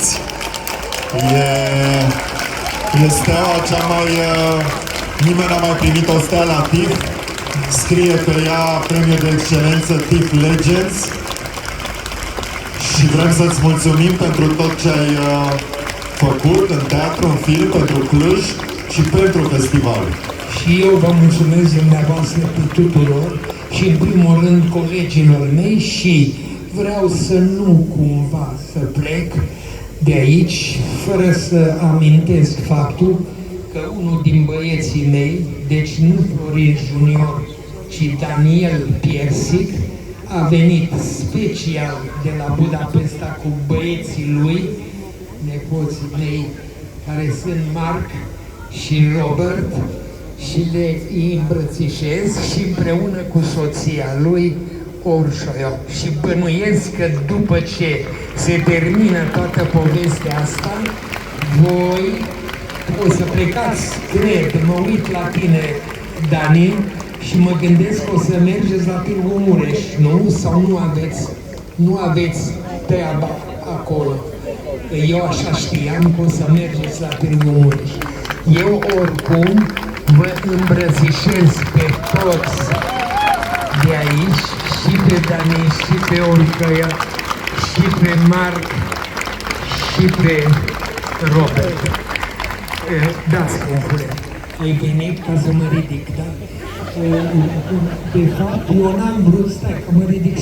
vedeți, e steaua cea mai... nimeni n-a mai primit o stea la TIFF. Scrie pe ea premiul de excelență TIFF Legends. Și vrem să-ți mulțumim pentru tot ce ai făcut în teatru, în film, pentru Cluj și pentru festival. Și eu vă mulțumesc dumneavoastră tuturor și în primul rând colegilor mei și vreau să nu cumva să plec de aici fără să amintesc faptul că unul din băieții mei, deci nu Florin Junior, ci Daniel Piersic, a venit special de la Budapesta cu băieții lui, nepoții mei, care sunt Marc și Robert, și le îmbrățișez și împreună cu soția lui Orșoio. Și bănuiesc că după ce se termină toată povestea asta, voi o să plecați, cred, mă uit la tine, Dani, și mă gândesc că o să mergeți la Târgu Mureș, nu? Sau nu aveți treaba acolo? Eu așa știam că o să mergeți la Târgu Mureș. Eu oricum vă îmbrățișez pe toți de aici, și pe Dani, și pe Oricăia, și pe Marc, și pe Robert. Da, scumpule, ai venit ca să mă ridic, da? De fapt, eu n-am vrut, stai, că mă ridic